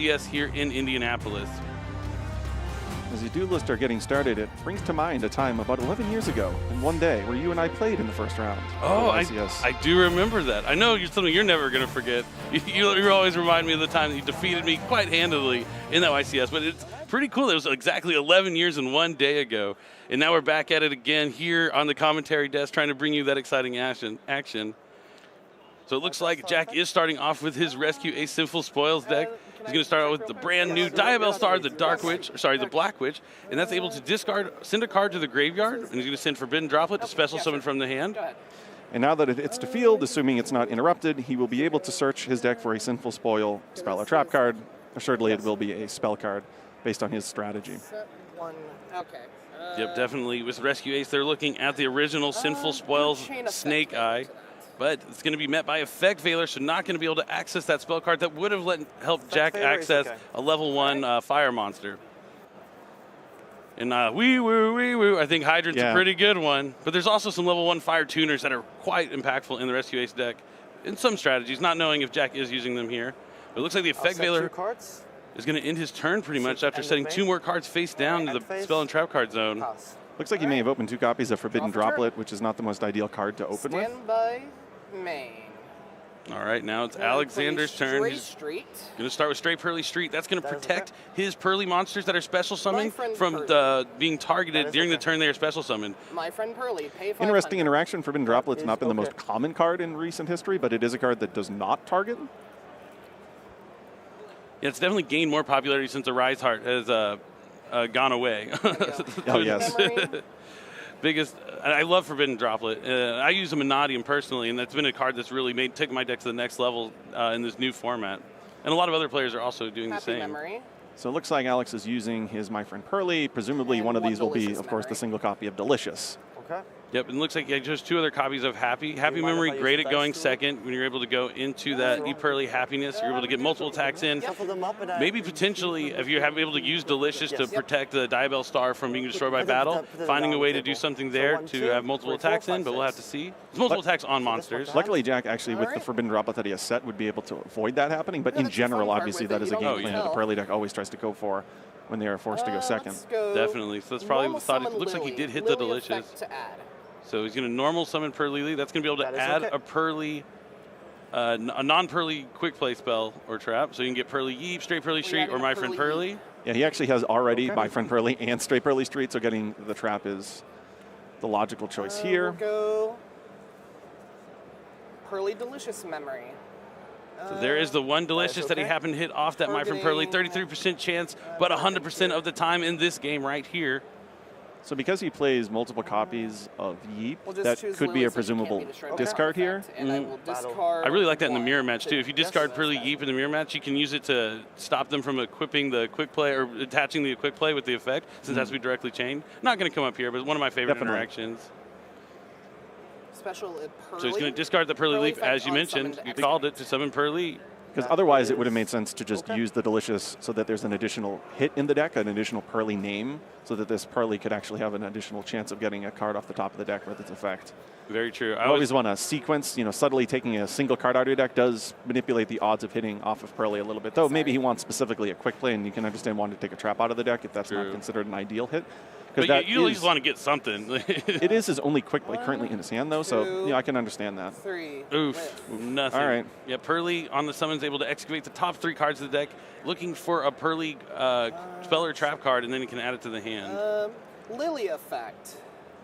YCS here in Indianapolis. As you duelists are getting started, it brings to mind a time about 11 years ago in one day where you and I played in the first round. Oh, I do remember that. I know something you're never going to forget. You always remind me of the time that you defeated me quite handily in that YCS, but it's pretty cool. It was exactly 11 years and one day ago, and now we're back at it again here on the commentary desk trying to bring you that exciting action. So it looks like Jack is starting off with his Rescue a Sinful Spoils deck. He's going to start out with the brand new Diabell Star, the Black Witch, and that's able to send a card to the graveyard, and he's going to send Forbidden Droplet to special summon from the hand. And now that it hits the field, assuming it's not interrupted, he will be able to search his deck for a Sinful Spoil spell or trap card. Assuredly, it will be a spell card based on his strategy. Yep, definitely. With Rescue Ace, they're looking at the original Sinful Spoils Snake Eye. But it's going to be met by Effect Veiler, so not going to be able to access that spell card that would have helped Jack access a level 1 fire monster. And wee woo, I think Hydrant's a pretty good one. But there's also some level 1 fire tuners that are quite impactful in the Rescue Ace deck in some strategies, not knowing if Jack is using them here. But it looks like the Effect Veiler is going to end his turn pretty much after setting 2 more cards face down to the spell and trap card zone. Looks like he may have opened 2 copies of Forbidden Droplet, which is not the most ideal card to open with. All right, now it's Alexander's turn. He's going to start with straight Purrely Street. That's going to protect his Purrely monsters that are special summoned from being targeted during the turn they are special summoned. My friend Purrely, pay 500. Interesting interaction. Forbidden Droplet's not been the most common card in recent history, but it is a card that does not target. Yeah, it's definitely gained more popularity since the Rise Heart has gone away. Oh, yes. I love Forbidden Droplet. I use a Monadium personally, and that's been a card that's really taken my deck to the next level in this new format. And a lot of other players are also doing the same. So it looks like Alex is using his My Friend Purrely. Presumably one of these will be, of course, the single copy of Delicious. Okay. Yep, and it looks like he has just 2 other copies of Happy. Happy Memory, great at going second. When you're able to go into that Purrely Happiness, you're able to get multiple attacks in. Maybe potentially, if you're able to use Delicious to protect the Diabell Star from being destroyed by battle, finding a way to do something there to have multiple attacks in, but we'll have to see. There's multiple attacks on monsters. Luckily, Jack, actually, with the Forbidden Droplet that he has set, would be able to avoid that happening. But in general, obviously, that is a game plan that the Purrely deck always tries to go for when they are forced to go second. Definitely. So that's probably the thought. It looks like he did hit the Delicious. So he's going to normal summon Purrely. That's going to be able to add a Purrely, a non-Purrely quick play spell or trap. So you can get Purrely Yeep, straight Purrely Street, or My Friend Purrely. Yeah, he actually has already My Friend Purrely and straight Purrely Street, so getting the trap is the logical choice here. We'll go Purrely Delicious Memory. So there is the one Delicious that he happened to hit off that My Friend Purrely, 33% chance, but 100% of the time in this game right here. So because he plays multiple copies of Yeep, that could be a presumable discard here. I really like that in the mirror match too. If you discard Purrely Yeep in the mirror match, you can use it to stop them from equipping the quick play or attaching the quick play with the effect, since it has to be directly chained. Not going to come up here, but one of my favorite interactions. So he's going to discard the Purrely Leaf, as you mentioned. You called it, to summon Purrely. Because otherwise it would have made sense to just use the Delicious so that there's an additional hit in the deck, an additional Purrely name, so that this Purrely could actually have an additional chance of getting a card off the top of the deck with its effect. Very true. I always want to sequence, subtly taking a single card out of your deck does manipulate the odds of hitting off of Purrely a little bit. Though maybe he wants specifically a quick play, and you can understand wanting to take a trap out of the deck if that's not considered an ideal hit. But you at least want to get something. It is his only quick play currently in his hand, though, so I can understand that. Oof, nothing. All right. Yeah, Purrely on the summon is able to excavate the top 3 cards of the deck, looking for a Purrely spell or trap card, and then he can add it to the hand. Lily Effect.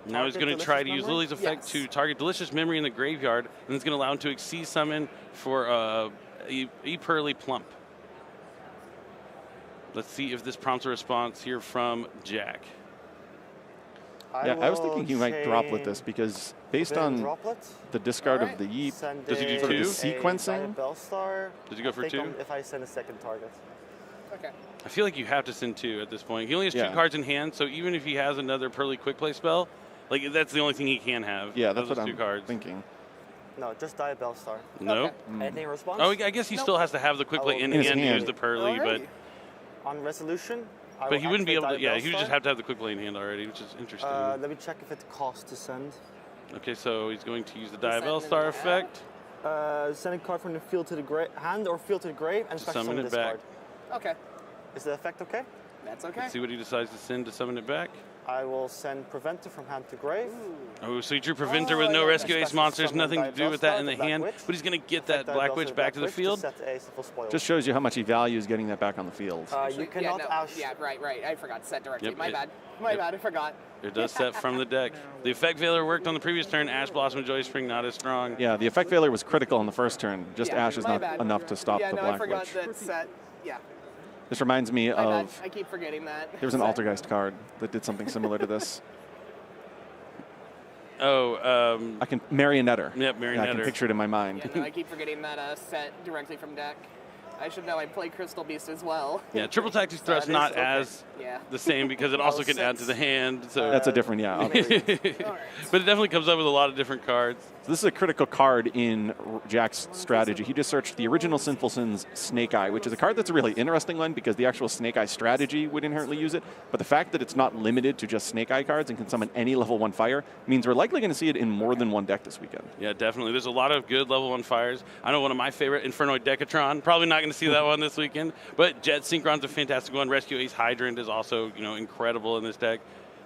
Now he's going to try to use Lily's Effect to target Delicious Memory in the graveyard, and it's going to allow him to Exceed Summon for a Purrely Plump. Let's see if this prompts a response here from Jack. Yeah, I was thinking he might droplet this because based on the discard of the Yeep, does he do 2? The sequencing? Does he go for 2? If I send a second target. Okay. I feel like you have to send 2 at this point. He only has 2 cards in hand, so even if he has another Purrely quick play spell, that's the only thing he can have. Yeah, that's what I'm 2 cards. thinking. No, just Diabell Star. No. Any response? Oh, I guess he still has to have the quick play in hand to use the Purrely, but on resolution. But he wouldn't be able to. Yeah, he would just have to have the quick play in hand already, which is interesting. Let me check if it costs to send. Okay, so he's going to use the Diabell Star effect. Send a card from the field to the hand or field to the grave and summon it back. Okay. Is the effect okay? That's okay. Let's see what he decides to send to summon it back. I will send Preventer from hand to grave. Oh, so he drew Preventer with Oh, no yeah, Rescue Ace special monsters, summon nothing to do with that in the Black hand, Witch. but he's going to get that Effect Black dials Witch with back to the Witch field. set a simple spoil. Just shows you how much he values getting that back on the field. You cannot ash. Yeah, right. I forgot to set directly. Yep, My it- bad. My bad. I forgot. It does set from the deck. The Effect Veiler worked on the previous turn. Ash Blossom Joy Spring not as strong. Yeah, the Effect Veiler was critical in the first turn. Just Yeah, Ash is my not bad. enough to stop Yeah, the no, Black I forgot Witch. that set. Yeah. This reminds me My bad. of, I keep forgetting that. there was an set. Altergeist card that did something similar to this. Oh, I can, Marionetter. Yep, Yeah, I can Marionetter. picture it in my mind. Yeah, no, I keep forgetting that set directly from deck. I should know I play Crystal Beast as well. Yeah, Triple Tactics Thrust it is not okay. as Yeah. the same because it also can add to the hand. So, That's a different, yeah. All right. but it definitely comes up with a lot of different cards. So this is a critical card in Jack's strategy. He just searched the original Sinful Sins Snake Eye, which is a card that's a really interesting one because the actual Snake Eye strategy would inherently use it. But the fact that it's not limited to just Snake Eye cards and can summon any level 1 fire means we're likely going to see it in more than one deck this weekend. Yeah, definitely. There's a lot of good level 1 fires. I know one of my favorite, Infernoid Decatron. Probably not going to see that one this weekend. But Jet Synchron's a fantastic one. Rescue Ace Hydrant is also, incredible in this deck.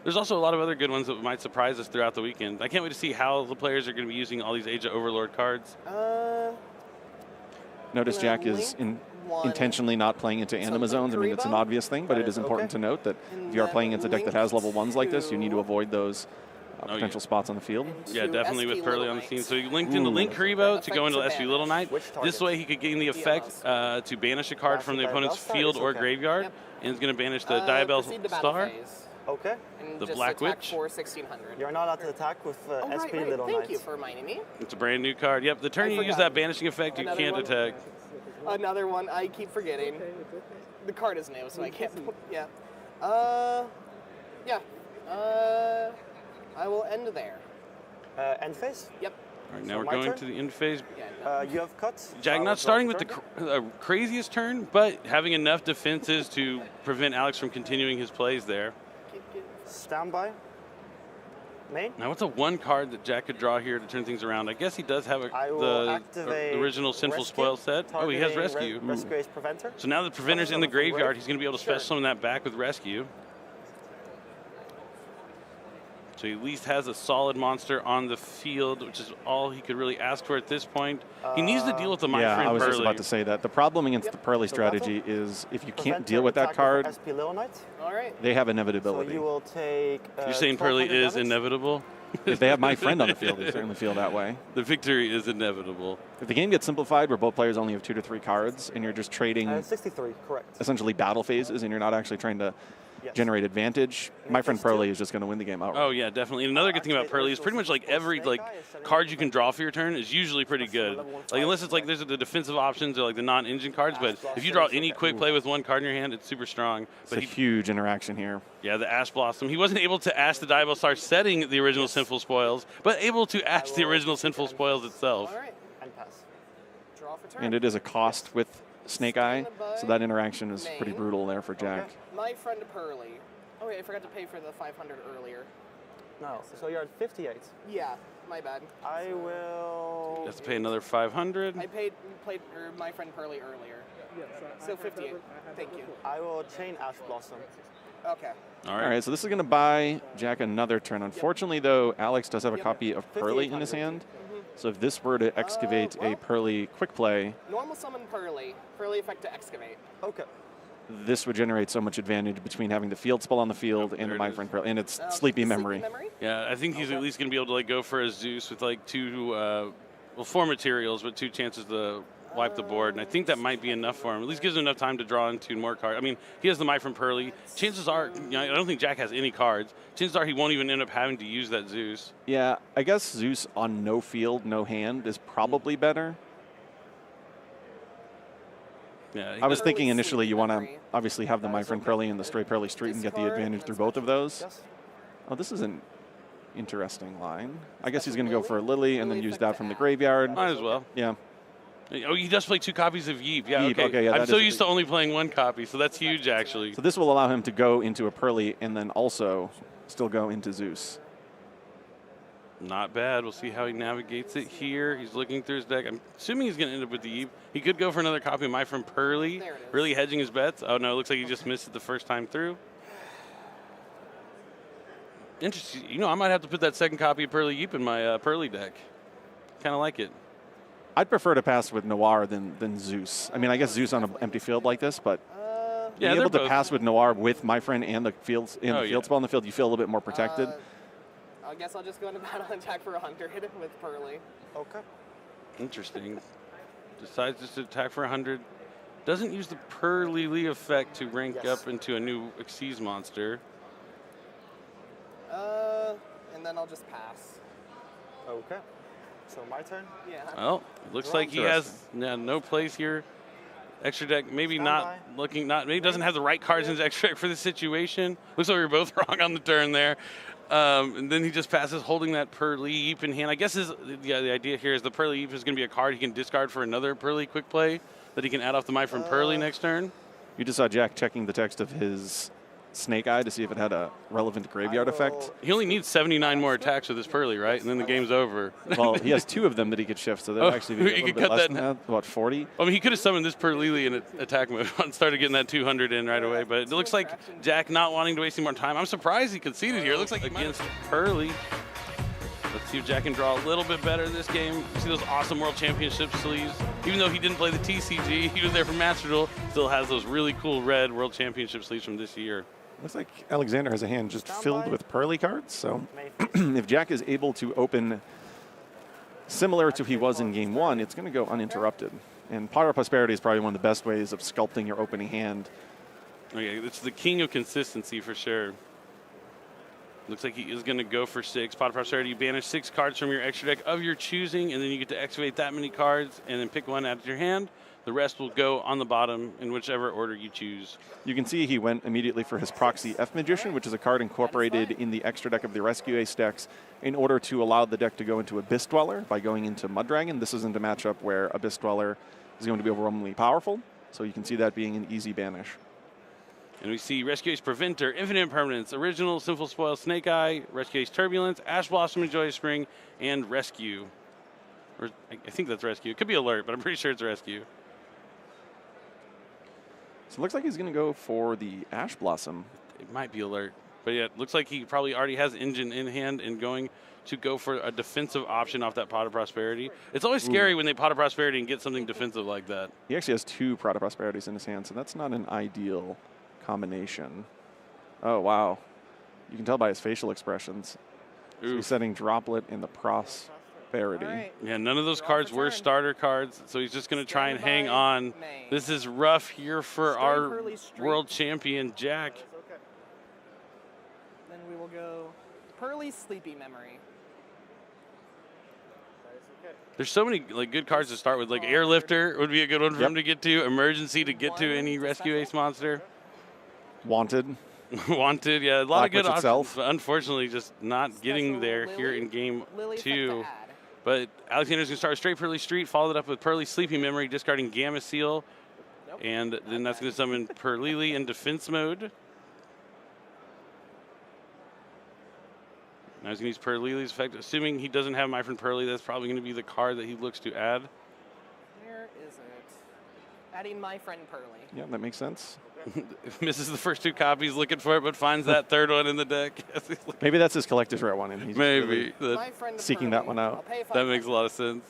There's also a lot of other good ones that might surprise us throughout the weekend. I can't wait to see how the players are going to be using all these Age of Overlord cards. Notice Jack is intentionally not playing into Anima Zones. I mean, it's an obvious thing, but it is important to note that if you are playing against a deck that has level 1s like this, you need to avoid those potential spots on the field. Yeah, definitely with Purrely on the scene. So he linked Ooh. into Link Karibo to go into Effect to SV Little Knight. Which target? This way he could gain the effect to banish a card from the opponent's field or graveyard, Yep. and it's going to banish the Diabell Proceed to battle Star. phase. Okay. And The just Black attack Witch. for 1600. You're not allowed to attack with Oh, right, SP right. Little Thank Knight. you for reminding me. It's a brand new card. Yep, the turn I you use forgot. that banishing effect, you Another can't one? attack. Another one I keep forgetting. The card is new, so I can't. Yeah. Yeah. I will end there. End phase. Yep. All right, now So we're my going turn? to the end phase. Yeah. No. You have cuts. Jack not starting with the craziest turn, but having enough defenses to prevent Alex from continuing his plays there. Standby. Main. Now, what's a one card that Jack could draw here to turn things around? I guess he does have I will the activate original Sinful Rescue, Spoil set. Oh, he has targeting Rescue. Rescue Ace Preventer. So now the Preventer's in the From graveyard, grave? he's going to be able to special summon that back with Rescue. So he at least has a solid monster on the field, which is all he could really ask for at this point. He needs to deal with the My Yeah, Friend I was just Purrely. about to say that. The problem against Yep. the Purrely So battle? strategy is if you can't Preventer deal with that attack card, SP Little Knight. All right. they have So inevitability. you will take. You're saying Purrely 1200 is damage? inevitable? If they have my friend on the field, they certainly feel that way. The victory is inevitable. If the game gets simplified where both players only have 2 to 3 cards and you're just trading 63, correct. essentially battle phases and you're not actually trying to Yes. generate advantage, my friend Purrely is just going to win the game outright. Oh yeah, definitely. And another good thing about Purrely is pretty much like every card you can draw for your turn is usually pretty good. Like unless it's like there's the defensive options or like the non-engine cards, but if you draw any quick play with one card in your hand, it's super strong. It's a But huge interaction here. yeah, the Ash Blossom. He wasn't able to ash the Diabell Star setting the original Sinful Spoils, but able to ash the original Sinful Spoils itself. All right. And pass. Draw for turn. And it is a cost with Snake Eye, so that interaction is pretty brutal there for Jack. Okay. My friend Purrely. Oh wait, I forgot to pay for the 500 earlier. No, so you're at 58. Yeah, my bad. I will. You have to pay another 500. I played my friend Purrely earlier. So 58. Thank you. I will chain Ash Blossom. Okay. All All right. right, so this is going to buy Jack another turn. Unfortunately, though, Alex does have a Yep. copy of Purrely in his hand. So if this were to excavate a well. Purrely quick play, Normal summon Purrely. Purrely effect to excavate. Okay. this would generate so much advantage between having the field spell on the field and there the it My is. Friend Purrely. And it's Sleepy Memory. Yeah, I think he's at least going to be able to like go for a Zeus with like 4 materials, but 2 chances to wipe the board. And I think that might be enough for him. At least gives him enough time to draw in 2 more cards. I mean, he has the My Friend Purrely. Chances are, I don't think Jack has any cards. Chances are he won't even end up having to use that Zeus. Yeah, I guess Zeus on no field, no hand is probably better. Yeah, he I was does- thinking Sleepy initially you want to Memory. obviously have the My Friend Purrely and the Stray Purrely Street and get the advantage through both of those. Yes. Oh, this is an interesting line. I guess he's going to go for a Lily and then use that from the graveyard. Might as well. Yeah. Oh, he does play 2 copies of Yeep. Yeah, Yeep, okay, yeah, I'm that so is a used to only playing 1 copy, so that's huge, actually. So this will allow him to go into a Purrely and then also still go into Zeus. Not bad. We'll see how he navigates it here. He's looking through his deck. I'm assuming he's going to end up with the Eve. He could go for another copy of my friend Purrely. There it is. Really hedging his bets. Oh, no, it looks like he just missed it the first time through. Interesting. You know, I might have to put that second copy of Purrely Yeep in my Purrely deck. Kind of like it. I'd prefer to pass with Noir than Zeus. I mean, I guess Zeus on an empty field like this, but Yeah, being able to both. pass with Noir with my friend and the field spell on the field, you feel a little bit more protected. I guess I'll just go into battle and attack for 100 with Purrely. Okay. Interesting. Decides just to attack for 100. Doesn't use the Purrely effect to rank Yes. up into a new Xyz monster. And then I'll just pass. Okay. So my turn. Yeah. Well, it looks like he has no place here. Extra deck, maybe Standby. maybe doesn't have the right cards in his extra deck for this situation. Looks like we were both wrong on the turn there. And then he just passes holding that Purrely Yeep in hand. I guess the idea here is the Purrely Yeep is going to be a card he can discard for another Purrely quick play that he can add off the My Friend Purrely next turn. You just saw Jack checking the text of his Snake Eye to see if it had a relevant graveyard effect. He only needs 79 more attacks with his Purrely, right? And then the game's over. Well, he has 2 of them that he could shift, so that'd actually be a he little could bit cut less that than in that. About 40. I mean, he could have summoned this Purrely in attack mode and started getting that 200 in right away. But it looks like Jack not wanting to waste any more time. I'm surprised he conceded here. It looks like against Purrely. Let's see if Jack can draw a little bit better this game. You see those awesome World Championship sleeves. Even though he didn't play the TCG, he was there for Master Duel, still has those really cool red World Championship sleeves from this year. Looks like Alexander has a hand just filled with Purrely cards. So if Jack is able to open similar to he was in game 1, it's going to go uninterrupted. And Power of Prosperity is probably one of the best ways of sculpting your opening hand. Okay, it's the king of consistency for sure. Looks like he is going to go for 6. Pot of Prosperity, you banish 6 cards from your extra deck of your choosing, and then you get to activate that many cards and then pick one out of your hand. The rest will go on the bottom in whichever order you choose. You can see he went immediately for his Proxy F Magician, which is a card incorporated in the extra deck of the Rescue Ace decks in order to allow the deck to go into Abyss Dweller by going into Mud Dragon. This isn't a matchup where Abyss Dweller is going to be overwhelmingly powerful, so you can see that being an easy banish. And we see Rescue Ace Preventer, Infinite Impermanence, Original, Sinful Spoil, Snake Eye, Rescue Ace Turbulence, Ash Blossom and Joyous Spring, and Rescue. Or I think that's Rescue. It could be Alert, but I'm pretty sure it's Rescue. So it looks like he's going to go for the Ash Blossom. It might be Alert. But yeah, it looks like he probably already has Engine in hand and going to go for a defensive option off that Pot of Prosperity. It's always scary when they Pot of Prosperity and get something defensive like that. He actually has 2 Pride of Prosperities in his hand, so that's not an ideal combination. Oh, wow. You can tell by his facial expressions. So he's setting Droplet in the Prosperity. Right. Yeah, none of those Draw cards for were turn. starter cards, so he's just going to try and hang Standby on. May. This is rough here for Stay our Purrely Street. world champion, Jack. Then we will go Purrely Sleepy Memory. There's so many good cards to start with. Like Airlifter would be a good one for him to get to. Emergency to get to any Rescue Ace monster. Wanted. Wanted, yeah, a lot of good Black Witch options. itself. But unfortunately, just not getting Special there here Lily- in game Lily effect 2. to add. But Alexander's going to start straight Purrely Street, followed up with Purrely Sleepy Memory, discarding Gamma Seal. Nope. And then that's going to summon Purrely in defense mode. Now he's going to use Purrely's effect. Assuming he doesn't have My Friend Purrely, that's probably going to be the card that he looks to add. Where is it? Adding My Friend Purrely. Yeah, that makes sense. Misses the first 2 copies looking for it, but finds that third one in the deck. Maybe that's his collector's rare one, and he's Maybe. really My Friend seeking Purrely. that one out. I'll pay That makes a lot of sense.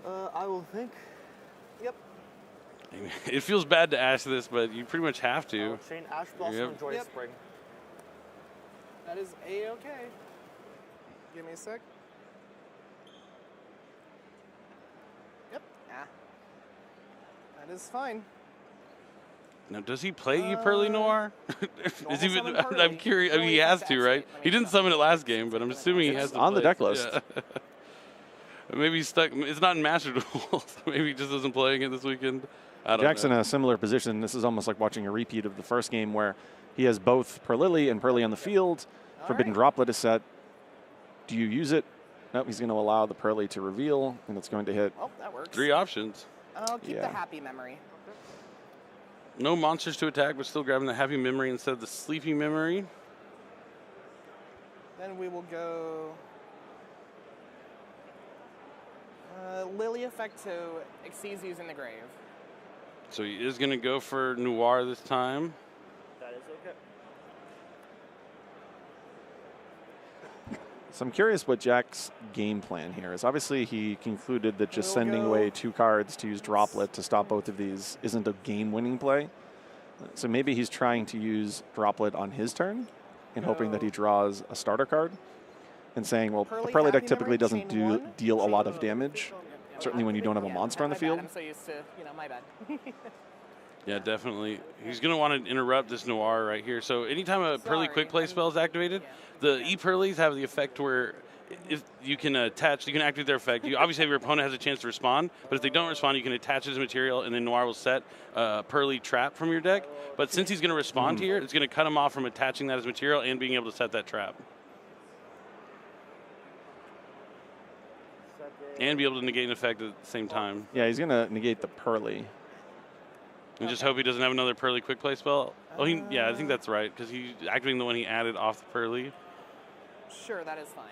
I will think. Yep. It feels bad to ask this, but you pretty much have to. I'll chain Ash Blossom Yep. and Joyous Yep. Spring. That is A-okay. Give me a sec. Yep. Ah. That is fine. Now, does he play you Purrely Noir? Is he? summon I'm Purrely. curious. I mean, he has to, right? He didn't summon it last game, but I'm assuming he has to. on the play it. deck list. Yeah. Maybe he's stuck. It's not in Master Duel, so maybe he just isn't playing it this weekend. I don't Jack's in know. a similar position. This is almost like watching a repeat of the first game where he has both Purrely and Purrely on the field. Forbidden right. Droplet is set. Do you use it? Nope, he's going to allow the Purrely to reveal, and it's going to hit. Oh, that works. 3 options. I'll keep Yeah. the Happy Memory. No monsters to attack, but still grabbing the Happy Memory instead of the Sleepy Memory. Then we will go Lily effect to exceeds using the grave. So he is going to go for Noir this time. That is okay. So I'm curious what Jack's game plan here is. Obviously, he concluded that just We'll sending go- away 2 cards to use Droplet to stop both of these isn't a game-winning play. So maybe he's trying to use Droplet on his turn and hoping that he draws a starter card and saying, well, the Purrely Purrely deck Happy typically Memory, doesn't chain 1, deal a chain lot of damage, certainly when you don't have a monster on the my field. Bad. I'm so used to, my bad. Yeah, definitely. He's going to want to interrupt this Noir right here. So anytime a Purrely quick play spell is activated, the E-Purrleys have the effect where if you can attach, you can activate their effect. You obviously have your opponent has a chance to respond, but if they don't respond, you can attach it as material, and then Noir will set Purrely trap from your deck. But since he's going to respond here, it's going to cut him off from attaching that as material and being able to set that trap. And be able to negate an effect at the same time. Yeah, he's going to negate the Purrely. And just hope he doesn't have another Purrely quick play spell. Oh, yeah, I think that's right, because he's activating the one he added off the Purrely. Sure, that is fine.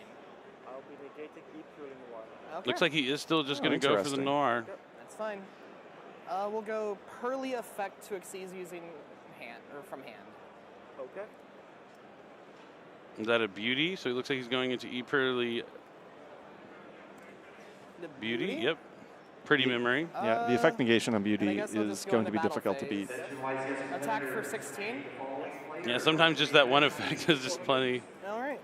I'll be negating E-Purrely Noir. Okay. Looks like he is still just going to go for the interesting. Noir. That's fine. We'll go Purrely effect to exceeds using hand, or from hand. Okay. Is that a beauty? So he looks like he's going into E-Purrely The Beauty. Yep. Pretty memory. Yeah, the effect negation on Beauty guess I'll is just go going to into be battle difficult to phase. beat. Attack for 16. Yeah, sometimes just that one effect is just plenty. All right.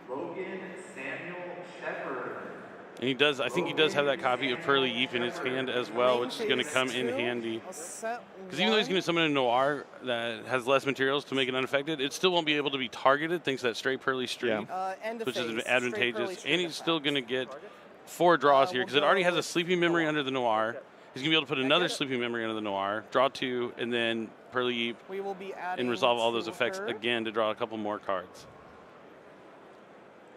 And he does, I think he does have that copy of Purrely Eep in his hand as well, which is going to come in handy. Because even though he's going to summon a Noir that has less materials to make it unaffected, it still won't be able to be targeted thanks to that straight Purrely streak, End of which is phase, advantageous. straight And he's still going to get 4 draws here because it already has a Sleeping Memory under the Noir. He's going to be able to put another Sleeping Memory under the Noir, draw 2, and then Purrely Eep, We will be adding and resolve all those to effects her. again to draw a couple more cards.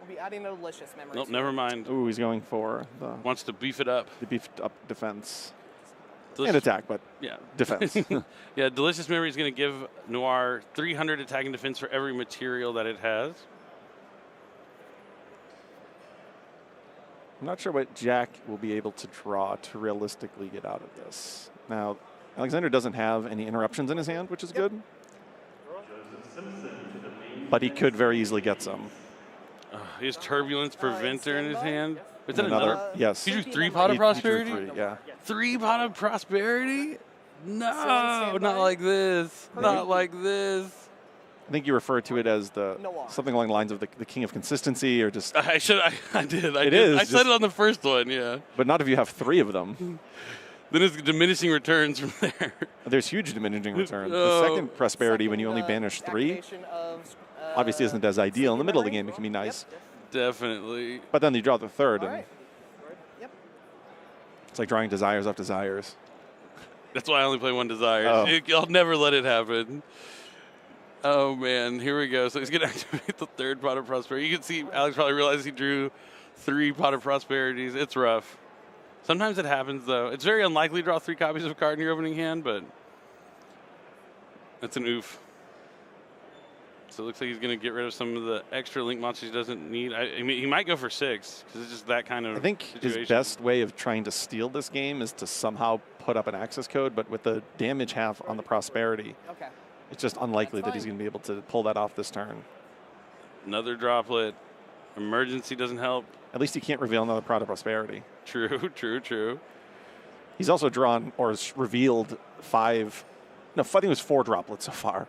We'll be adding a delicious memory. Nope, to never her. mind. Ooh, he's going for Wants to beef it up. the beefed up defense and Delicious- attack, but Yeah. defense. Yeah, Delicious Memory is going to give Noir 300 attack and defense for every material that it has. I'm not sure what Jack will be able to draw to realistically get out of this. Now, Alexander doesn't have any interruptions in his hand, which is good. But he could very easily get some. He has Turbulence Preventer in his standby? hand. Is that And another? yes. He drew He 3 drew Pot of He drew Prosperity? 3, yeah. 3 Pot of Prosperity? No, standby? not like this. Not like this. I think you referred to it as the Noir. something along the lines of the king of consistency, or just. I should. I did. I It did. is I said just- it on the first one. Yeah. But not if you have 3 of them. Then it's diminishing returns from there. There's huge diminishing returns. Oh. The second prosperity, when you only Second, banish 3, activation of, obviously isn't as ideal. In the middle of the game, memory. it can be nice. Definitely. But then you draw the third, All and right. Yep. it's like drawing desires off desires. That's why I only play 1 Desire. Oh. I'll never let it happen. Oh man, here we go. So he's gonna activate the 3rd Pot of Prosperity. You can see Alex probably realized he drew 3 Pot of Prosperities. It's rough. Sometimes it happens though. It's very unlikely to draw 3 copies of a card in your opening hand, but that's an oof. So it looks like he's gonna get rid of some of the extra link monsters he doesn't need. I mean, he might go for 6 because it's just that kind of. I think his situation. best way of trying to steal this game is to somehow put up an access code, but with the damage half on the prosperity, Okay. it's just unlikely That's that he's fine. going to be able to pull that off this turn. Another droplet. Emergency doesn't help. At least he can't reveal another Prod of Prosperity. True, true, true. He's also drawn or has revealed 5. No, I think it was 4 droplets so far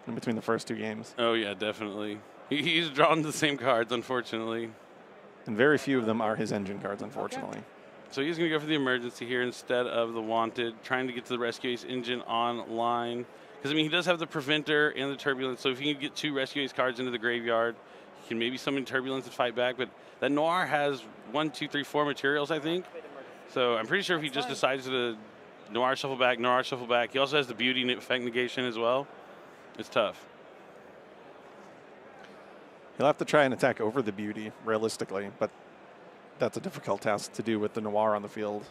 in between the first 2 games. Oh yeah, definitely. He's drawn the same cards, unfortunately. And very few of them are his engine cards, unfortunately. So he's going to go for the emergency here instead of the wanted, trying to get to the Rescue Ace engine online. Because, I mean, he does have the Preventer and the Turbulence, so if he can get 2 Rescue Ace cards into the graveyard, he can maybe summon Turbulence and fight back. But that Noir has 1, 2, 3, 4 materials, I think. So I'm pretty sure if he just decides to Noir shuffle back, he also has the Beauty effect negation as well. It's tough. He'll have to try and attack over the Beauty, realistically, but that's a difficult task to do with the Noir on the field.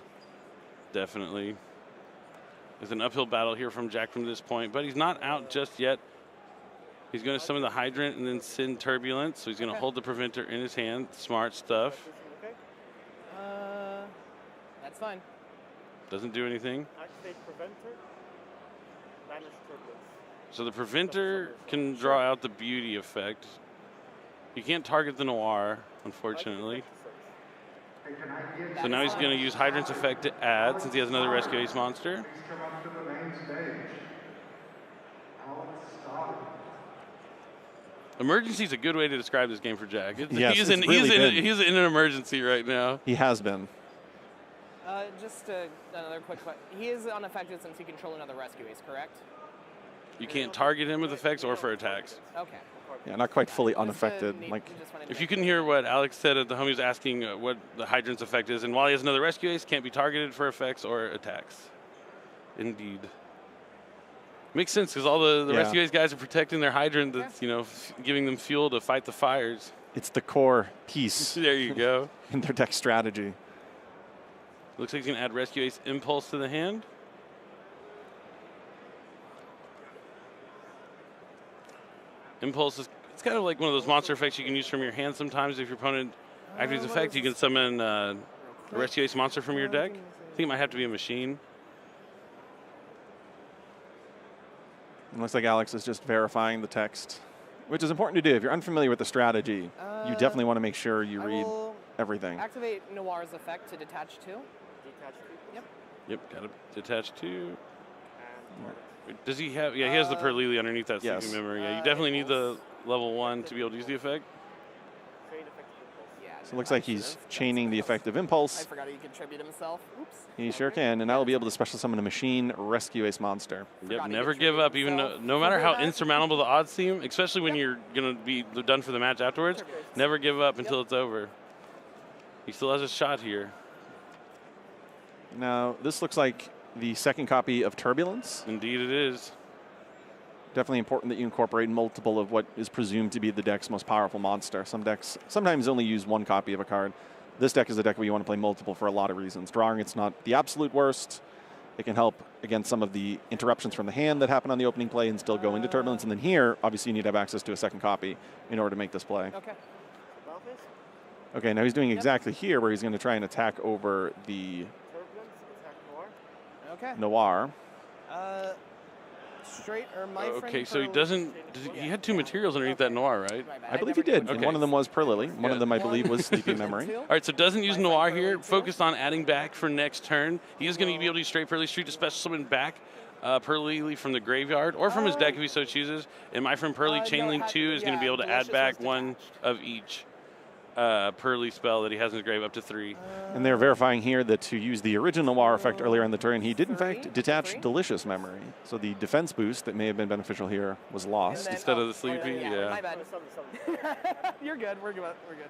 Definitely. There's an uphill battle here from Jack from this point, but he's not out just yet. He's going to summon the Hydrant and then send Turbulence. So he's going to hold the Preventer in his hand. Smart stuff. Okay. That's fine. Doesn't do anything. Activate Preventer. Banish Turbulence. So the Preventer can draw out the Beauty effect. You can't target the Noir, unfortunately. So now he's going to use Hydrant's effect to add, since he has another Rescue Ace monster. Emergency is a good way to describe this game for Jack. Yes, he's it's really been. in an emergency right now. He has been. Just another quick question. He is unaffected since he controls another Rescue Ace, correct? You can't target him with effects or for attacks. Okay. Yeah, not quite fully unaffected. Like, if you couldn't hear what Alex said at the home, he was asking what the Hydrant's effect is. And while he has another Rescue Ace, can't be targeted for effects or attacks. Indeed. Makes sense, because all the Rescue Ace guys are protecting their Hydrant that's, giving them fuel to fight the fires. it's the core piece There you go. in their deck strategy. Looks like he's going to add Rescue Ace Impulse to the hand. Impulse is it's kind of like one of those monster effects you can use from your hand sometimes. If your opponent activates effect, you can summon a Rescue Ace monster from your deck. I think it might have to be a machine. It looks like Alex is just verifying the text, which is important to do. If you're unfamiliar with the strategy, you definitely want to make sure you read everything. Activate Noir's effect to detach 2. Detach 2. Yep, got to detach 2. Does he have? Yeah, he has the Purrely underneath that yes. sleeping memory. Yeah, you definitely need the level 1 to be able to use the effect. Trade effective impulse. Yeah, So it looks like he's chaining the effective impulse. I forgot he contributed himself. Oops. He sure can, and now he'll be able to special summon a machine Rescue Ace monster. Yep, never give up, even no matter how insurmountable the odds seem, especially when you're going to be done for the match afterwards. Never give up until it's over. He still has a shot here. Now, this looks like the second copy of Turbulence. Indeed it is. Definitely important that you incorporate multiple of what is presumed to be the deck's most powerful monster. Some decks sometimes only use one copy of a card. This deck is a deck where you want to play multiple for a lot of reasons. Drawing, it's not the absolute worst. It can help against some of the interruptions from the hand that happen on the opening play and still go into Turbulence. And then here, obviously, you need to have access to a second copy in order to make this play. Okay. Okay, now he's doing exactly here where he's going to try and attack over the Okay. Noir. Straight or my friend. Okay, so he doesn't. He had 2 materials underneath that Noir, right? I believe he did. And Okay. one of them was Purrely. One of them, I believe, was Sleeping Memory. All right, so doesn't use Noir here. Focused on adding back for next turn. He is going to be able to use straight Purrely Street to special summon back Purrely from the graveyard or from his deck if he so chooses. And my friend Purrely Chainlink 2 is going to be able to add back 1 of each Purrely spell that he has in his grave, up to 3. And they're verifying here that to use the original Noir effect earlier in the turn, he did in fact detach Delicious Memory. So the defense boost that may have been beneficial here was lost. Then- Instead of the Sleepy, yeah. My bad. You're good. We're good.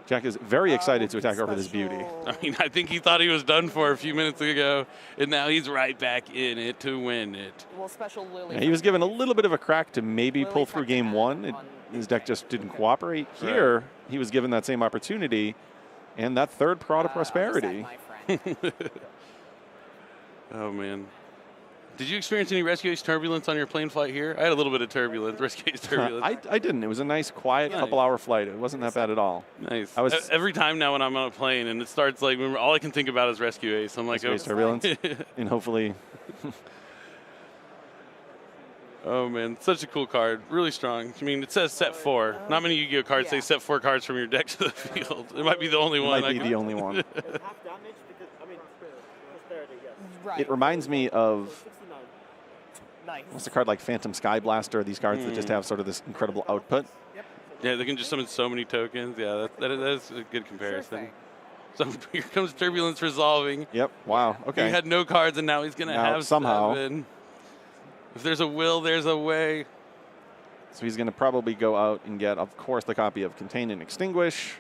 Jack is very excited to attack over this beauty. I mean, I think he thought he was done for a few minutes ago, and now he's right back in it to win it. Well, special Lily. Yeah, he was given a little bit of a crack to maybe pull through game 1. His deck just didn't cooperate. Here, he was given that same opportunity, and that third Prod of Prosperity. Oh, man. Did you experience any Rescue Ace turbulence on your plane flight here? I had a little bit of turbulence, Rescue Ace turbulence. I didn't. It was a nice, quiet couple-hour flight. It wasn't that bad at all. Nice. I was every time now when I'm on a plane and it starts like, remember, all I can think about is Rescue Ace. I'm like, Rescue Ace turbulence, and hopefully. Oh, man, such a cool card. Really strong. I mean, it says set 4. Not many Yu-Gi-Oh cards say set 4 cards from your deck to the field. It might be the only one. Might be the only one. Half damage because, Prosperity, yes. Right. It reminds me of 69. Nice. what's a card like Phantom Sky Blaster, these cards that just have sort of this incredible output. Yeah, they can just summon so many tokens. Yeah, that is a good comparison. So here comes Turbulence resolving. Yep. Wow. Okay. He had no cards, and now he's going to have somehow. 7. If there's a will, there's a way. So he's going to probably go out and get, of course, the copy of Contain and Extinguish.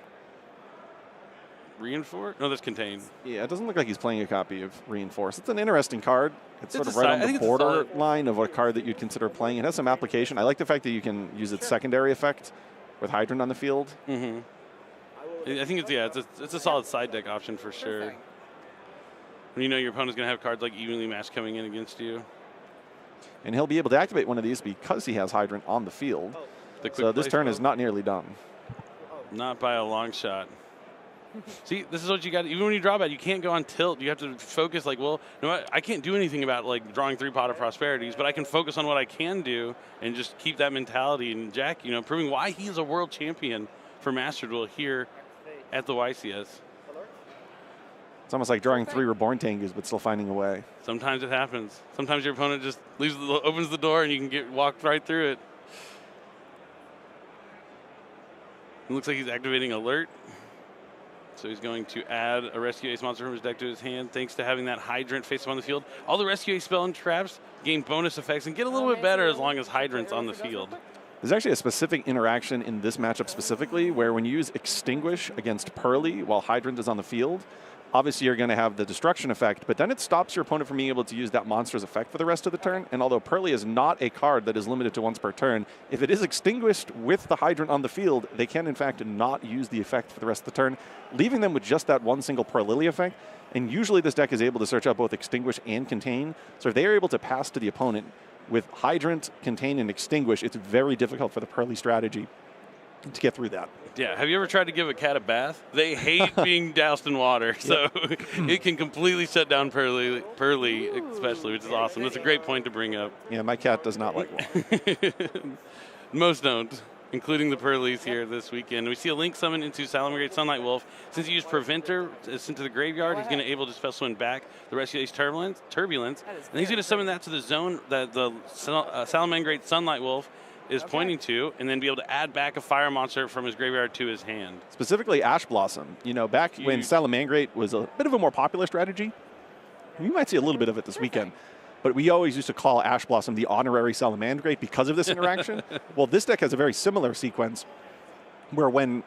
Reinforce? No, that's Contain. Yeah, it doesn't look like he's playing a copy of Reinforce. It's an interesting card. It's sort It's of a right si- I on the think it's a solid- borderline of what card that you'd consider playing. It has some application. I like the fact that you can use its secondary effect with Hydrant on the field. Mm-hmm. I think it's a solid side deck option for sure. When you know your opponent's going to have cards like Evenly Matched coming in against you. And he'll be able to activate one of these because he has Hydrant on the field. The quick So this play turn spell. is not nearly done. Not by a long shot. See, this is what you got. Even when you draw bad, you can't go on tilt. You have to focus. Like, well, you know what? I can't do anything about like drawing 3 Pot of Prosperities, but I can focus on what I can do and just keep that mentality. And Jack, you know, proving why he's a world champion for Master Duel here at the YCS. It's almost like drawing 3 Reborn Tengus, but still finding a way. Sometimes it happens. Sometimes your opponent just opens the door and you can walk right through it. It looks like he's activating Alert. So he's going to add a Rescue Ace monster from his deck to his hand, thanks to having that Hydrant face up on the field. All the Rescue Ace spell and traps gain bonus effects and get a little bit better as long as Hydrant's on the field. There's actually a specific interaction in this matchup specifically where when you use Extinguish against Purrely while Hydrant is on the field, obviously you're going to have the destruction effect, but then it stops your opponent from being able to use that monster's effect for the rest of the turn. And although Purrely is not a card that is limited to once per turn, if it is extinguished with the Hydrant on the field, they can in fact not use the effect for the rest of the turn, leaving them with just that one single Purrely effect. And usually this deck is able to search out both Extinguish and Contain. So if they are able to pass to the opponent with Hydrant, Contain, and Extinguish, it's very difficult for the Purrely strategy to get through that. Yeah, have you ever tried to give a cat a bath? They hate being doused in water, so it can completely shut down Purrely especially, which is awesome. That's a great point to bring up. Yeah, my cat does not like water. Most don't, including the Purrelys here this weekend. We see a Link summon into Salamangreat Sunlight Wolf. Since he used Preventer into the graveyard, he's going to able to spell summon back the Rescue Ace Turbulence, and he's going to summon that to the zone that the Salamangreat Sunlight Wolf is pointing to, and then be able to add back a fire monster from his graveyard to his hand. Specifically Ash Blossom. You know, back when Salamangreat was a bit of a more popular strategy, you might see a little bit of it this weekend, but we always used to call Ash Blossom the honorary Salamangreat because of this interaction. Well, this deck has a very similar sequence where when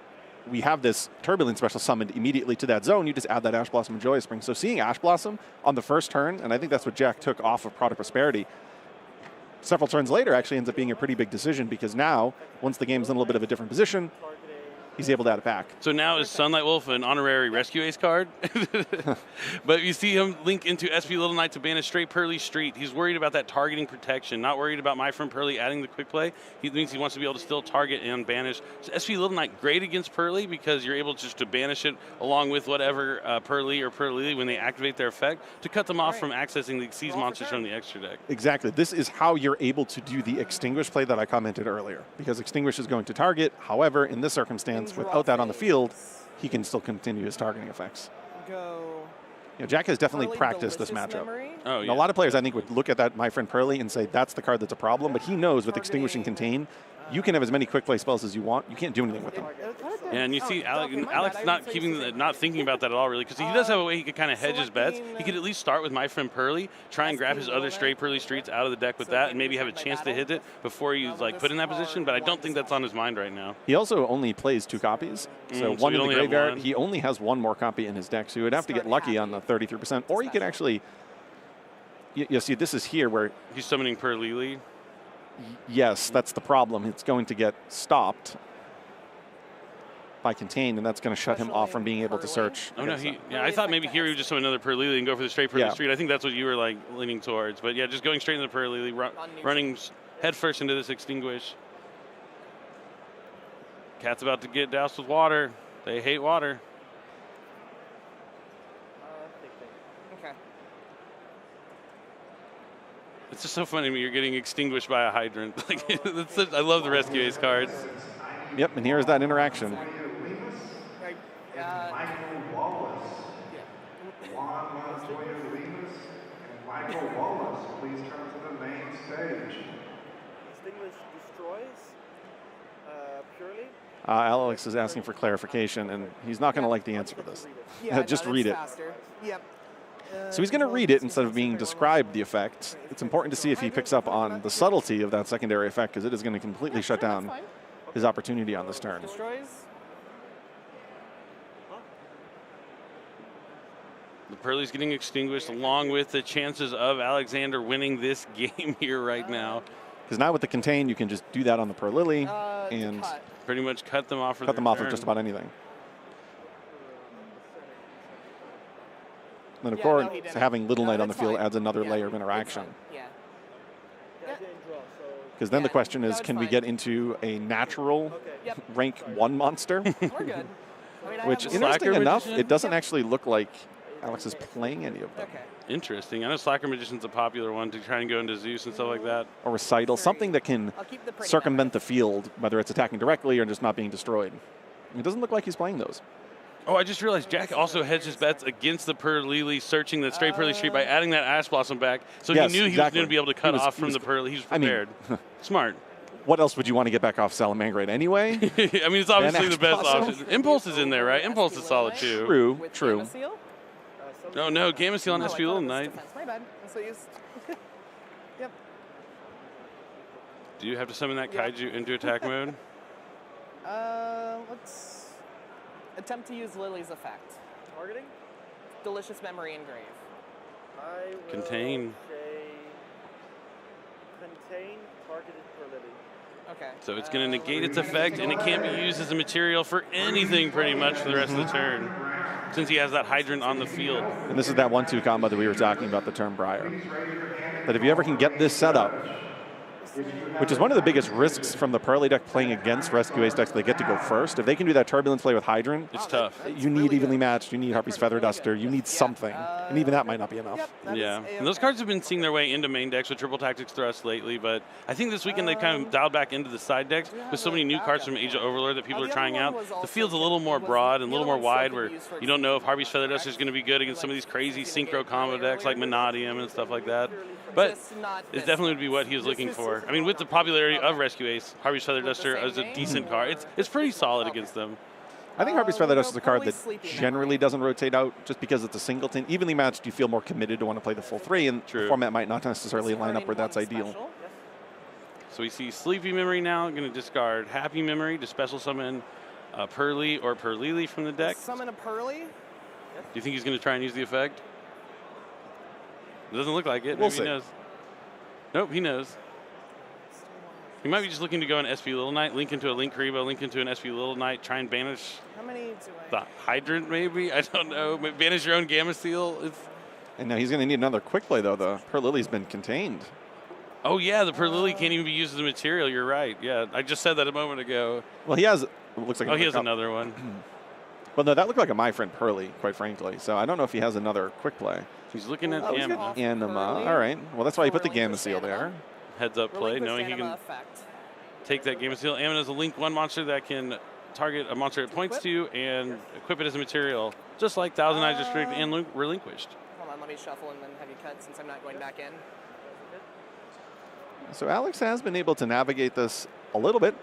we have this Turbulence special summoned immediately to that zone, you just add that Ash Blossom and Joyous Spring. So seeing Ash Blossom on the first turn, and I think that's what Jack took off of Product Prosperity, several turns later actually ends up being a pretty big decision because now, once the game's in a little bit of a different position, he's able to add it back. So now is Sunlight Wolf an honorary Rescue Ace card? But you see him link into SP Little Knight to banish straight Purrely Street. He's worried about that targeting protection, not worried about my friend Purrely adding the quick play. He means he wants to be able to still target and banish. So SP Little Knight, great against Purrely because you're able just to banish it along with whatever Purrely or Purrely when they activate their effect to cut them off from accessing the Exceed monsters from the extra deck. Exactly. This is how you're able to do the Extinguish play that I commented earlier, because Extinguish is going to target. However, in this circumstance, without that on the field, he can still continue his targeting effects. Jack has definitely practiced this matchup. Oh, And a lot of players, I think, would look at that My Friend Purrely and say that's the card that's a problem, but he knows with Extinguish and Contain, you can have as many quick play spells as you want. You can't do anything with them. Yeah, and you see Alex not thinking about that at all, really, because he does have a way he could kind of hedge his bets. He could at least start with My Friend Purrely, try and grab his other stray Purrely Streets out of the deck with that, and maybe have a chance to hit it before he's like put in that position. But I don't think that's on his mind right now. He also only plays 2 copies, so one in the graveyard. He only has 1 more copy in his deck, so he would have to get lucky on the 33%, or he could actually. You see, this is here where he's summoning Purrely. Yes, that's the problem. It's going to get stopped by Contain, and that's going to shut him off from being able to search. Oh no, I thought maybe here he would just summon another Purrely and go for the straight Purrely Street. I think that's what you were like leaning towards. But yeah, just going straight into the Purrely, running headfirst into this Extinguish. Cat's about to get doused with water. They hate water. It's just so funny to me. You're getting extinguished by a hydrant. I love the Rescue Ace cards. Yep, and here's that interaction. Michael Wallace. Juan Montoya Lemus and Michael Wallace, please come to the main stage. Extinguish destroys Purrely. Alex is asking for clarification, and he's not going to like the answer to this. Just read it. Yep. So he's going to read it instead of being described the effect. It's important to see if he picks up on the subtlety of that secondary effect, because it is going to completely shut down his opportunity on this turn. The Purrely's getting extinguished along with the chances of Alexander winning this game here right now. Because now with the Contain, you can just do that on the Purrely and pretty much cut them off. Cut them off with just about anything. And then, of course, having Little Knight on the field adds another layer of interaction. Okay, I didn't draw, so. Because then the Yeah, question no, is, it's can we fine. get into a natural Yep. rank 1 monster? We're good. I mean, I Which, have Slacker interesting enough, Magician? it doesn't Yep. actually look like Alex is playing any of them. Okay. Interesting. I know Slacker Magician's a popular one to try and go into Zeus and stuff like that. Or Recital, something that can I'll keep the pretty circumvent the field, whether it's attacking directly or just not being destroyed. It doesn't look like he's playing those. Oh, I just realized Jack also hedged his bets against the Purrely, searching the straight Purrely Street by adding that Ash Blossom back. So Yes, he knew he exactly. was going to be able to cut He was- off he from was- the Purrely. He was I mean, prepared. Smart. What else would you want to get back off Salamangreat anyway? I mean, it's obviously Ash the best Blossom? option. Impulse is in there, right? Impulse is solid too. True, With true. Gamma Seal? Oh no, Gamma Seal on Oh, I SP thought it Little was Knight. defense. My bad. I'm so used. Yep. Do you have to summon that Yeah. Kaiju into attack mode? Let's attempt to use Lily's effect. Targeting? Delicious Memory Engrave. I will Contain. say contain targeted for Lily. Okay. So it's going to negate its effect, and it can't be used as a material for anything pretty much for the rest of the turn, since he has that hydrant on the field. And this is that 1-2 combo that we were talking about the term Briar. That if you ever can get this set up, which is one of the biggest risks from the Purrely deck playing against Rescue Ace decks, they get to go first. If they can do that Turbulence play with Hydrant, It's tough. you need Evenly Matched, you need Harpy's Feather Duster, you need something. And even that might not be enough. Yep, that Yeah, is and those A-okay. cards have been seeing their way into main decks with Triple Tactics Thrust lately, but I think this weekend they've kind of dialed back into the side decks with so many new cards from Age of Overlord that people are the other trying one out. was The also field's a little more was broad the and a little other more one wide still where could be used for you don't know if execution, Harpy's Feather Duster is going to be good against some of these crazy synchro combo decks like Manadium and stuff like that. But Just not it's this definitely one. would be what he was looking for. I mean, with the popularity of Rescue Ace, Harpy's Feather With the Duster same is a name, decent or- card. It's pretty solid against them. I think Harpy's Feather we'll Duster is a go card Purrely that Sleepy Memory. generally doesn't rotate out just because it's a singleton. Evenly Matched, you feel more committed to want to play the full 3, and True. the format might not necessarily line up where that's Discarding ideal. one special. So we see Sleepy Memory now, going to discard Happy Memory to special summon Purrely or Purrely from the deck. Summon a Purrely. Do you think he's going to try and use the effect? It doesn't look like it. We'll Maybe see. he knows. Nope, he knows. He might be just looking to go an SP Little Knight, link into a Link Karibo, link into an SP Little Knight, try and banish How many do the I? Hydrant maybe? I don't know. Maybe banish your own Gamma Seal. It's, And now he's going to need another quick play, though. The Purrely's been contained. oh, yeah, the Purrely can't even be used as a material. You're right. Yeah, I just said that a moment ago. Well, he has, it looks like Oh, he has cup. another one. Well, no, that looked like a My Friend Purrely, quite frankly. So I don't know if he has another quick play. He's looking at Oh, he's Gamma. got- Anima. Purrely. All right. Well, that's why he put the Relinquish Gamma Seal there. Anima. Heads up play, Relinquish knowing he Anima can effect. take that Gamma Seal. Ammon is a link 1 monster that can target a monster it points to and equip it as a material, just like Thousand Eyes Restrict and Relinquished. Hold on, let me shuffle and then have you cut since I'm not going back in. So Alex has been able to navigate this a little bit.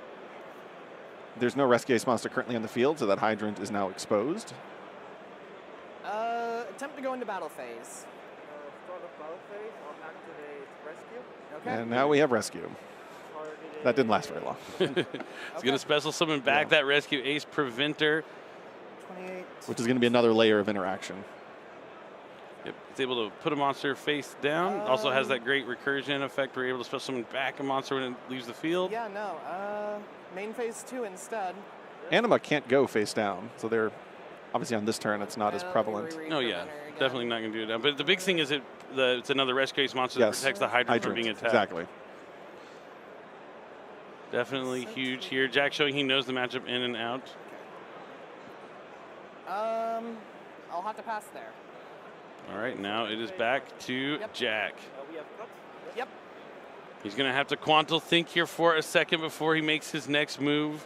There's no Rescue Ace monster currently on the field, so that Hydrant is now exposed. Attempt to go into battle phase. Start of battle phase, I'll activate rescue. Okay. And now we have Rescue. Targeted. That didn't last very long. It's going to special summon back that Rescue Ace Preventer. 28. Which is going to be another layer of interaction. Yep. It's able to put a monster face down. Also has that great recursion effect where you're able to special summon back a monster when it leaves the field. Yeah, no. Main phase 2 instead. Anima can't go face down, so they're obviously on this turn it's not as prevalent. Oh, yeah. Definitely not going to do that. But the big thing is it's another Rescue Ace monster that Yes. protects the Hydrant from Hydrant, being attacked. exactly. Definitely huge here. Jack showing he knows the matchup in and out. I'll have to pass there. All right, now it is back to Yep. Jack. We have cut. Yep. He's going to have to Quantal think here for a second before he makes his next move.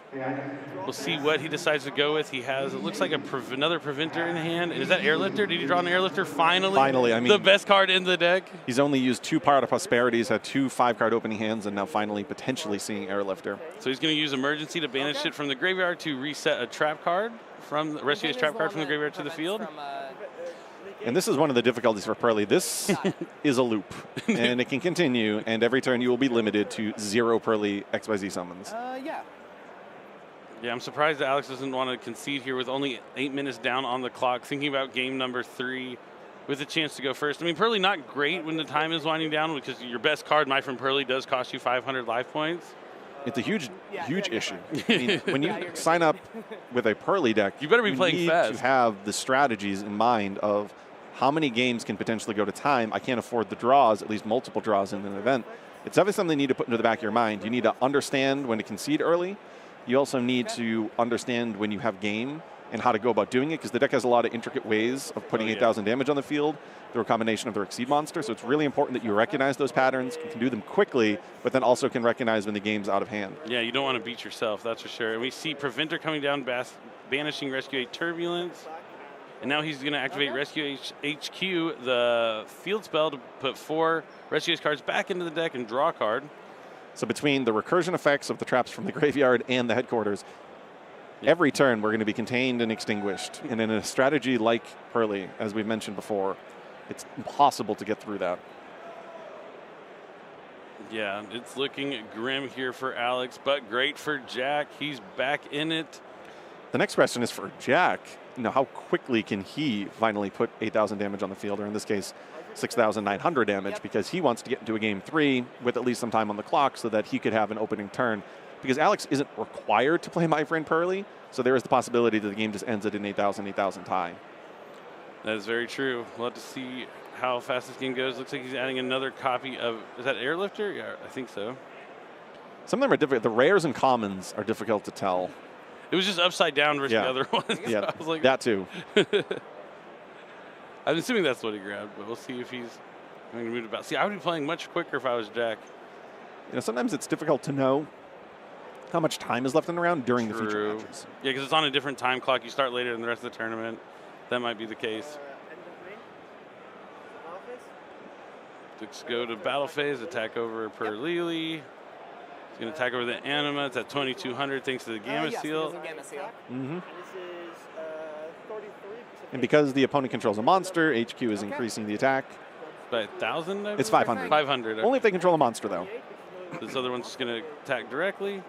We'll see what he decides to go with. He has, it looks like another Preventer in hand. Is that Airlifter? Did he draw an Airlifter finally? Finally, I mean- the best card in the deck. He's only used 2 Power to Prosperities, had 2 5-card opening hands, and now finally potentially seeing Airlifter. So he's going to use Emergency to banish Okay. it from the graveyard to reset a trap card from Rescue Ace Contain is trap the card one from the that graveyard to the prevents field. from, And this is one of the difficulties for Purrely. This is a loop, and it can continue, and every turn you will be limited to 0 Purrely XYZ summons. yeah. Yeah, I'm surprised that Alex doesn't want to concede here with only 8 minutes down on the clock, thinking about game number 3 with a chance to go first. I mean, Purrely not great when the time is winding down because your best card, My Friend Purrely, does cost you 500 life points. It's a huge, Yeah, huge you're issue. fine. I mean, when you Yeah, you're good. sign up with a Purrely deck, You better be playing need fast. to have the strategies in mind of how many games can potentially go to time. I can't afford the draws, at least multiple draws in an event. It's definitely something you need to put into the back of your mind. You need to understand when to concede early. You also need to understand when you have game and how to go about doing it, because the deck has a lot of intricate ways of putting 8,000 damage on the field through a combination of their Exceed monster. So it's really important that you recognize those patterns, can do them quickly, but then also can recognize when the game's out of hand. Yeah, you don't want to beat yourself, that's for sure. And we see Preventer coming down, banishing Rescue 8 Turbulence. And now he's going to activate Rescue HQ, the field spell, to put 4 Rescue Ace cards back into the deck and draw a card. So between the recursion effects of the traps from the graveyard and the headquarters, every turn we're going to be contained and extinguished. And in a strategy like Purrely, as we've mentioned before, it's impossible to get through that. Yeah, it's looking grim here for Alex, but great for Jack. He's back in it. The next question is for Jack. How quickly can he finally put 8,000 damage on the field, or in this case, 6,900 damage, because he wants to get into a game 3 with at least some time on the clock so that he could have an opening turn. Because Alex isn't required to play My Friend Purrely, so there is the possibility that the game just ends at an 8,000 tie. That is very true. We'll have to see how fast this game goes. Looks like he's adding another copy of, is that Airlifter? Yeah, I think so. Some of them are difficult. The rares and commons are difficult to tell. It was just upside down versus the other ones. Yeah, I was like, that too. I'm assuming that's what he grabbed, but we'll see if he's going to move about. See, I would be playing much quicker if I was Jack. Sometimes it's difficult to know how much time is left in the round during the feature matches. Yeah, because it's on a different time clock. You start later than the rest of the tournament. That might be the case. Let's go to battle phase, attack over Purrely. He's going to attack over the Anima. It's at 2,200 thanks to the Gamma Seal. Mm-hmm. This is 33%. And because the opponent controls a monster, HQ is increasing the attack. By 1,000? It's 500. 500. Only if they control a monster, though. This other one's just going to attack directly.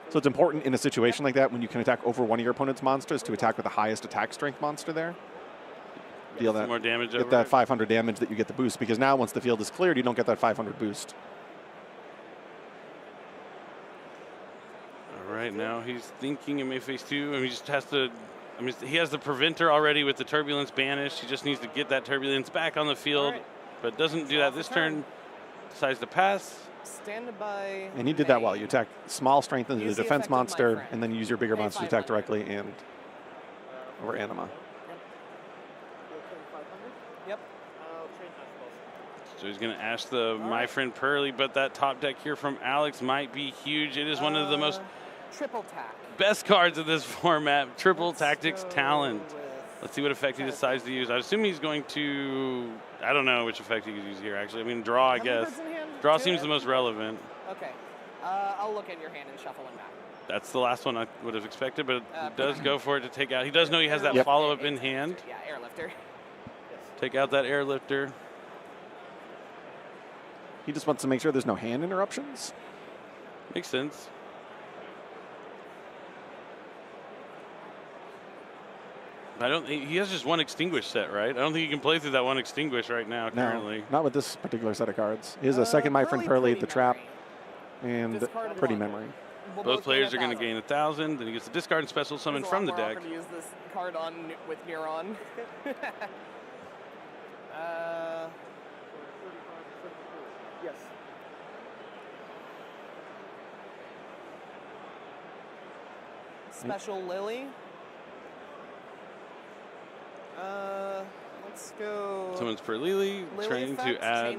So it's important in a situation like that when you can attack over one of your opponent's monsters to attack with the highest attack strength monster there. Deal that. More damage over get that it. 500 damage that you get the boost, because now once the field is cleared, you don't get that 500 boost. All right, now he's thinking it may face 2, and he just has to. I mean, he has the Preventer already with the Turbulence banished. He just needs to get that Turbulence back on the field, but doesn't do that this turn. Decides to pass. Stand by. And he did that well. You attack small, strengthen the defense monster, and then use your bigger monster to attack directly and over Anima. Yep. So he's going to ash the My Friend Purrely, but that top deck here from Alex might be huge. It is one of the most triple tack best cards of this format. Triple Tactics Talent. Let's see what effect he decides to use. I assume he's going to, I don't know which effect he could use here, actually. I mean, draw, I guess. Draw seems the most relevant. Okay. I'll look at your hand and shuffle him back. That's the last one I would have expected, but it does go for it to take out. He does know he has that follow-up in hand. Yeah, Airlifter. Take out that Airlifter. He just wants to make sure there's no hand interruptions. Makes sense. I don't. He has just one Extinguish set, right? I don't think he can play through that one Extinguish right now. Currently, no, not with this particular set of cards. He has a second My Friend Purrely, the Trap, and Pretty Memory. Both players are going to gain 1,000. Then he gets a discard and special summon from the deck. I'm use this card on with Neuron. Yes. Special Lily. Let's go. Someone's Purrely trying to add.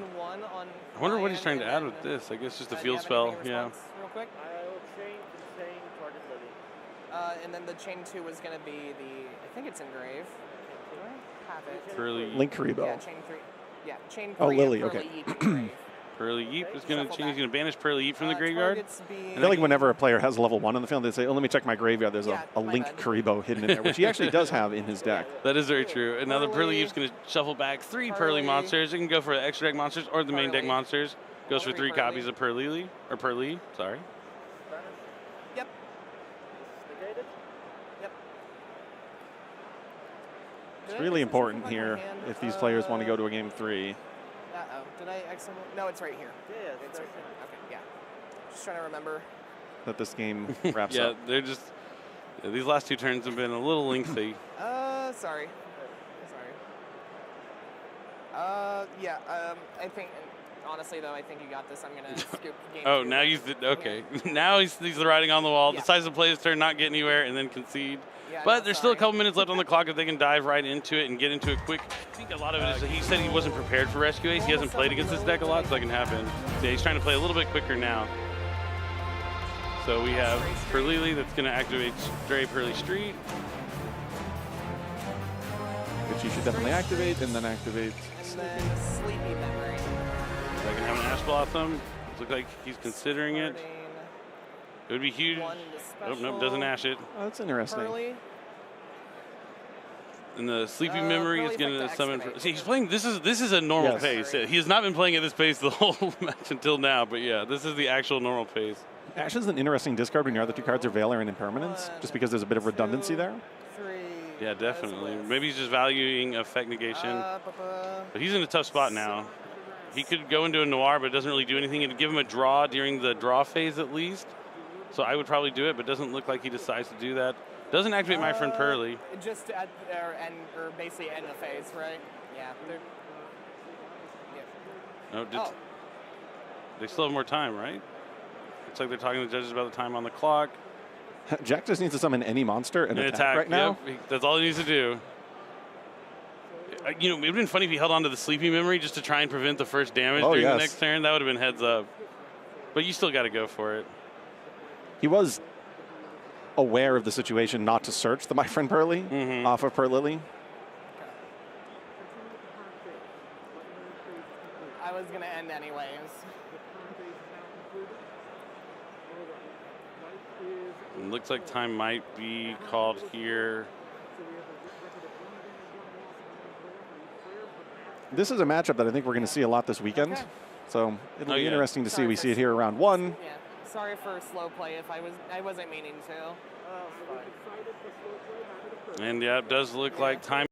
I wonder what he's trying to add with this. I guess just a field spell. Yeah. Real quick. I will chain the same target Lily. And then the chain 2 is going to be the. I think it's engrave. Do I have it? Purrely. Link Karibo. Yeah, chain 3. Yeah, chain 3. Oh, Lily. Purrely Okay. engrave. Purrely Yeep is going to change. He's going to banish Purrely Yeep from the graveyard. I feel like whenever a player has level 1 on the field, they say, "Oh, let me check my graveyard." There's a Link Karibo hidden in there, which he actually does have in his deck. That is very true. And now the Purrely Yeep's going to shuffle back 3 Purrely monsters. It can go for the extra deck monsters or the main deck monsters. Goes for 3 copies of Purrely, or Purrely, sorry. Yep. Negated. Yep. It's really important here if these players want to go to a game 3. Uh-oh. Did I accidentally? No, it's right here. Yeah, It's right here. Okay, yeah. Just trying to remember. That this game wraps Yeah, up. they're just. Yeah, these last 2 turns have been a little lengthy. Sorry. Yeah, I think Honestly, though, I think you got this. I'm going to scoop game Oh, 2. now okay. Now he's the writing on the wall. Yeah. Decides to play his turn, not get anywhere, and then concede. Yeah, But no, there's still a sorry. couple minutes left on the clock if they can dive right into it and get into it quick. I think a lot of it is that he said he wasn't prepared for Rescue Ace. He hasn't played against this deck a lot, so that can happen. So yeah, he's trying to play a little bit quicker now. So we have Purrely that's going to activate Stray Purrely Street. Which you should definitely activate, and then activate. And then Sleepy Memory. So I can have an Ash Blossom. Looks like he's considering it. It would be huge. Oh, nope, doesn't Ash it. Oh, that's interesting. Purrely. And the Sleepy Memory is Purrely going to effect to summon. excavate. See, he's playing. This is a normal Yes. pace. He has not been playing at this pace the whole match until now. But yeah, this is the actual normal pace. Ash is an interesting discard when your other two cards are Valor and Impermanence, just because there's a bit of redundancy there. 3. Yeah, definitely. Maybe he's just valuing effect negation. But he's in a tough spot now. He could go into a Noir, but it doesn't really do anything. It'd give him a draw during the draw phase at least. So I would probably do it, but it doesn't look like he decides to do that. Doesn't activate my friend Purrely. Just at or basically end the phase, right? Yeah. No, they still have more time, right? Looks like they're talking to the judges about the time on the clock. Jack just needs to summon any monster and attack right now. Yep, that's all he needs to do. You know, it would have been funny if he held on to the Sleepy Memory just to try and prevent the first damage during the next turn. That would have been heads up. But you still got to go for it. He was aware of the situation not to search the My Friend Purrely off of Purrely. I was going to end anyways. It looks like time might be called here. This is a matchup that I think we're going to see a lot this weekend. Okay. So it'll be yeah. interesting to see. Sorry We for see it here around 1. Yeah. Sorry for slow play if I wasn't meaning to. And yeah, it does look like time